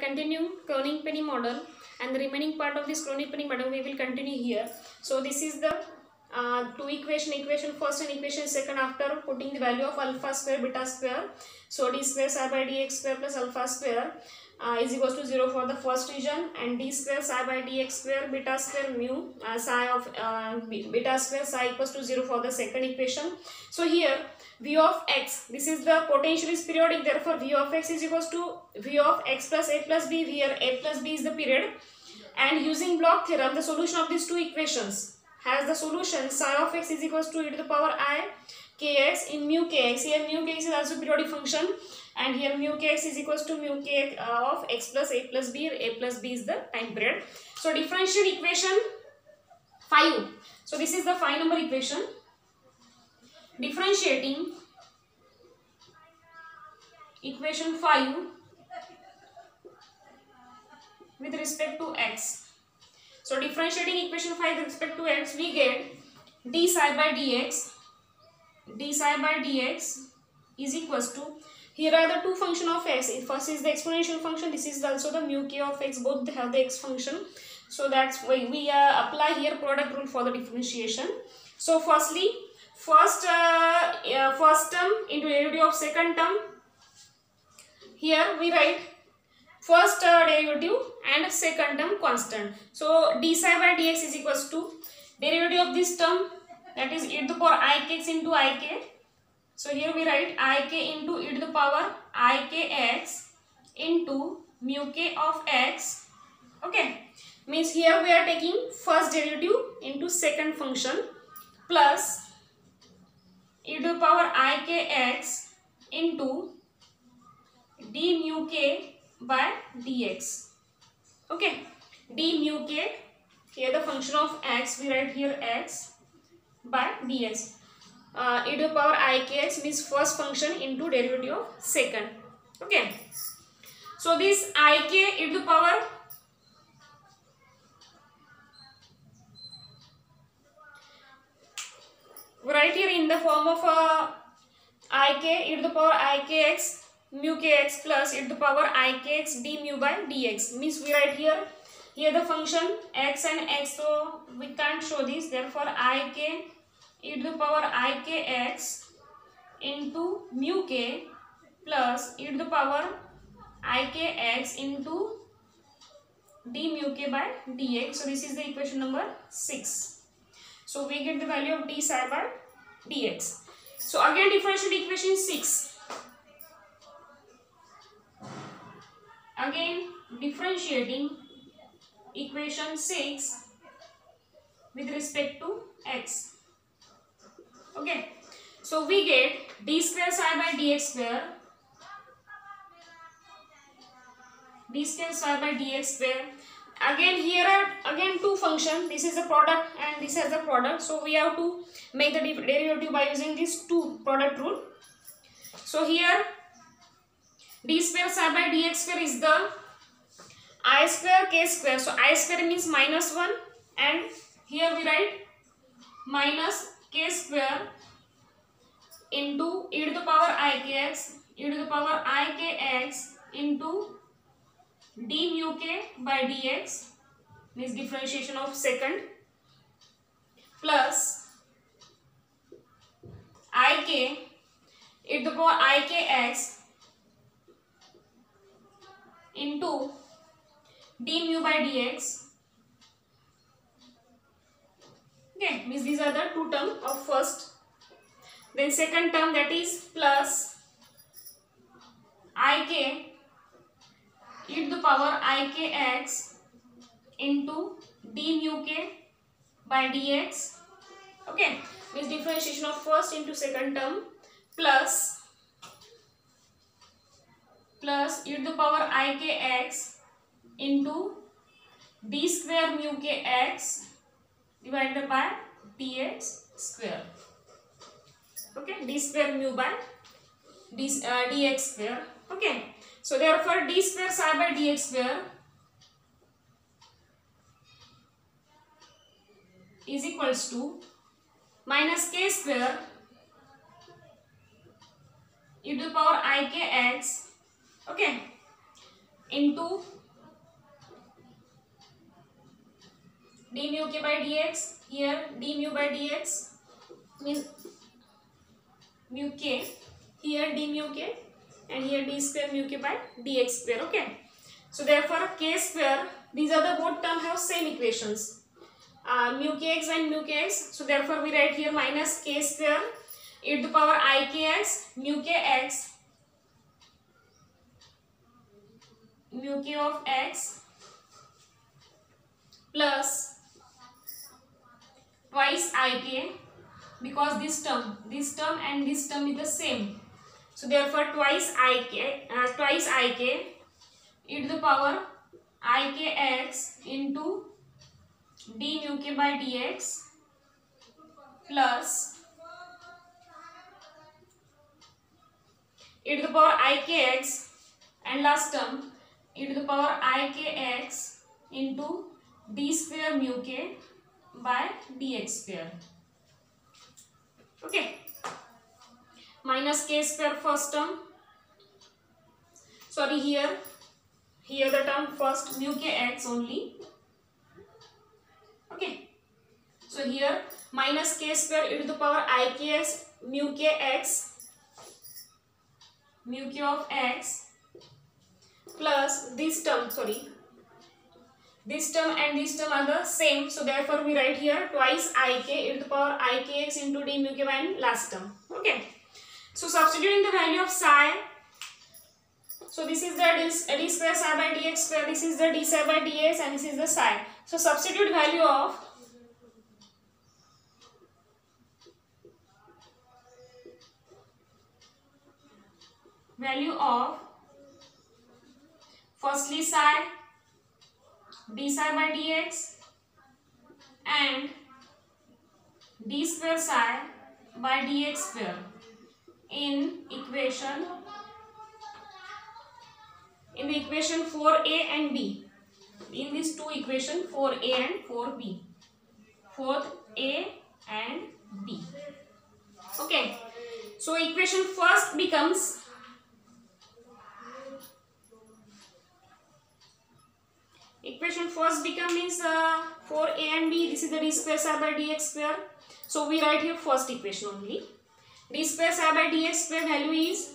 continue Kronig-Penney model, and the remaining part of this Kronig-Penney model we will continue here. So this is the two equation first and equation second after putting the value of alpha square beta square. So d square psi by dx square plus alpha square is equals to 0 for the first region, and d square psi by dx square beta square mu psi of beta square psi equals to 0 for the second equation. So here v of x, this is the potential is periodic, therefore v of x is equals to v of x plus a plus b, here a plus b is the period, and using block theorem the solution of these two equations has the solution psi of x is equals to e to the power I kx in mu kx. Here mu kx is also periodic function, and here mu kx is equals to mu k of x plus a plus b, a plus b is the time period. So differential equation 5. So this is the 5 number equation. Differentiating equation 5 with respect to x. So differentiating equation 5 with respect to x, we get d psi by dx is equals to, here are the two function of x. First is the exponential function, this is also the mu k of x, both have the x function. So that's why we apply here product rule for the differentiation. So firstly, first term into derivative of second term. Here we write first derivative and second term constant. So d psi by dx is equals to derivative of this term, that is e to the power ikx into ik. So here we write ik into e to the power ikx into mu k of x. Okay, means here we are taking first derivative into second function plus e to the power ikx into d mu k by dx. Okay, d mu k, here the function of x, we write here x by dx. E to the power ikx means first function into derivative of second. Okay, so this ik e to the power right here in the form of ik e to the power ikx mu kx plus e to the power ikx d mu by dx, means we write here the function x and x, so we can't show this, therefore ik e to the power ikx into mu k plus e to the power ikx into d mu k by dx. So this is the equation number 6. So we get the value of d psi by dx. So again differential equation 6. Again differentiating equation 6 with respect to x. Okay, so we get d square psi by dx square, d square psi by dx square. Again here are again two functions, this is a product and this has a product, so we have to make the derivative by using this two product rule. So here d square psi by dx square is the I square k square, so I square means minus 1, and here we write minus k square into e to the power ikx into d mu k by dx, means differentiation of second, plus ik e to the power ikx into d mu by dx. Okay, means these are the two terms of first. Then second term, that is plus ik e to the power ikx into d mu k by dx. Okay, means differentiation of first into second term plus e to the power ikx into d square mu kx divided by dx square. Okay, d square mu by dx square. Okay, so therefore d square psi by dx square is equals to minus k square e to the power ikx. Okay, into d mu k by dx. Here d mu by dx means mu k, here d mu k, and here d square mu k by dx square. Okay, so therefore k square, these are the both term have same equations, mu kx and mu kx. So therefore we write here minus k square e to the power I kx mu kx mu k of x plus twice I k, because this term and this term is the same. So therefore twice I k e to the power I k x into d mu k by dx plus e to the power I k x, and last term e to the power I k x into d square mu k by dx square. Okay, minus k square first term, sorry, here the term first mu kx only. Okay, so here minus k square e to the power I kx mu kx mu k of x plus this term, sorry, this term and this term are the same. So therefore we write here twice I k e to the power I kx into d mu k by last term. Okay, so substituting the value of psi, so this is the d square psi by dx square, this is the d psi by dx, and this is the psi. So substitute value of firstly psi, d psi by dx, and d square psi by dx square in the equation 4a and b, in these two equation 4a and 4b, 4a and b. Okay, so equation first becomes means 4a and b, this is the d square psi by dx square. So we write here first equation only. D square psi by dx square value is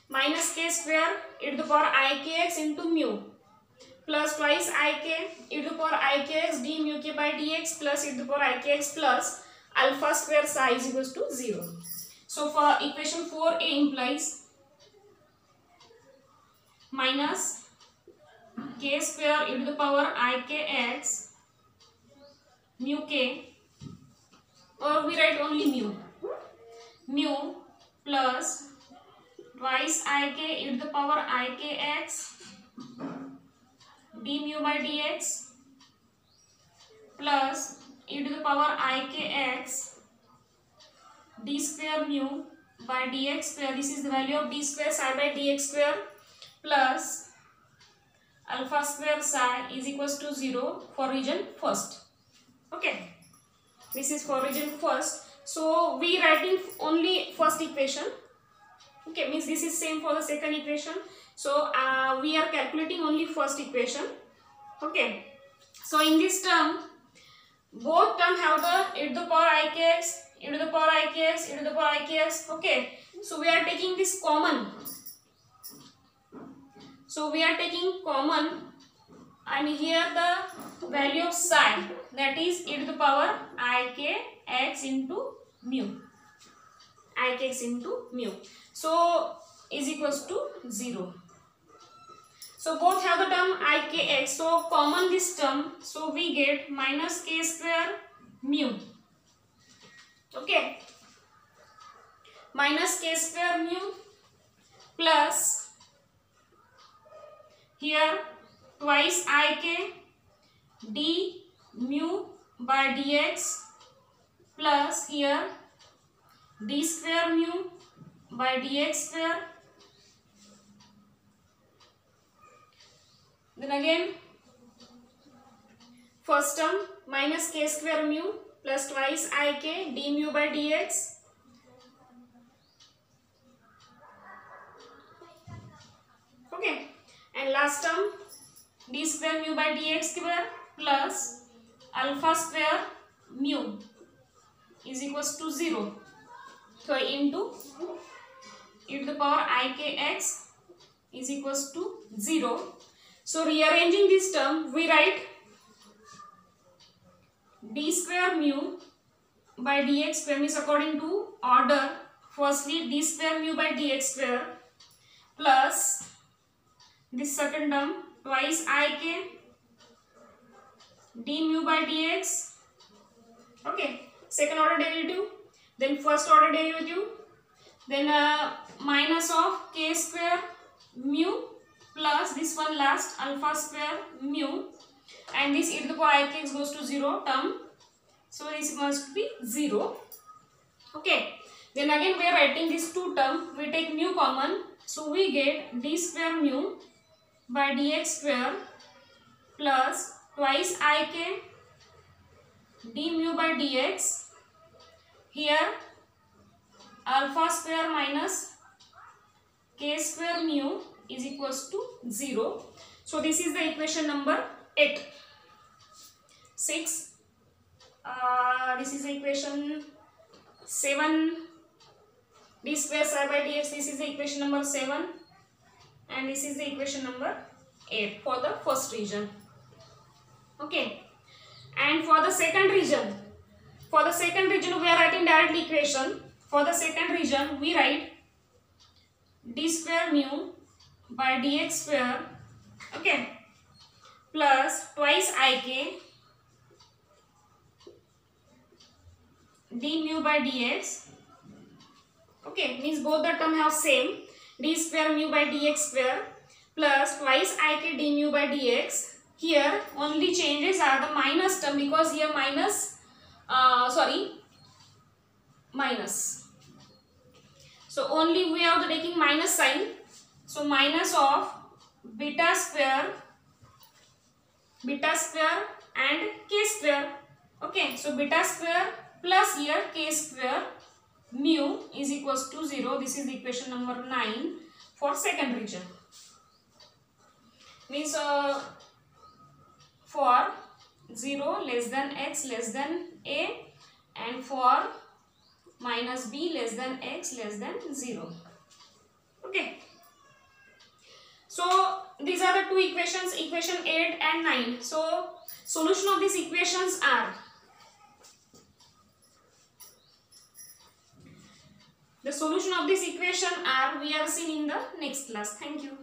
minus k square e to the power I kx into mu plus twice I k e to the power I kx d mu k by dx plus e to the power I kx plus alpha square psi is equals to 0. So for equation 4a implies minus k square e to the power I kx mu k, or we write only mu plus twice I k e to the power I kx d mu by dx plus e to the power I kx d square mu by dx square, this is the value of d square psi by dx square plus alpha square psi is equals to 0 for region first. Okay, this is for region first. So we writing only first equation. Okay, means this is same for the second equation. So we are calculating only first equation. Okay, so in this term both term have the e to the power I kx, e to the power I kx, e to the power I kx. Okay, so we are taking this common. So we are taking common, and here the value of psi, that is e to the power I k x into mu, I k x into mu. So is equals to 0. So both have the term I k x. So common this term. So we get minus k square mu. Okay. Minus k square mu plus here twice I k d mu by dx plus here d square mu by dx square. Then again first term minus k square mu plus twice I k d mu by dx okay, and and last term d square mu by dx square plus alpha square mu is equals to 0. So into e to the power I k x is equals to 0. So rearranging this term, we write d square mu by dx square means according to order. Firstly d square mu by dx square plus this second term twice I k d mu by dx. Okay, second order derivative, then first order derivative, then minus of k square mu plus this one last alpha square mu, and this e to the power I k x goes to 0 term. So this must be 0. Okay, then again we are writing this two term, we take mu common, so we get d square mu by dx square plus twice I k d mu by dx. Here alpha square minus k square mu is equals to 0. So this is the equation number 8. 6. This is the equation 7. D square psi by dx, this is the equation number 7, and this is the equation number 8 for the first region. Okay, and for the second region, we are writing directly equation. For the second region we write d square mu by dx square, okay, plus twice I k d mu by dx. Okay, means both the term have same, d square mu by dx square plus twice I k d mu by dx. Here only changes are the minus term, because here minus, so only we are taking minus sign, so minus of beta square and k square. Okay, so beta square plus here k square mu is equals to 0. This is the equation number 9 for second region. Means for 0 less than x less than a, and for minus b less than x less than 0. Okay, so these are the two equations, equation 8 and 9. So solution of these equations are, the solution of this equation are we are seen in the next class. Thank you.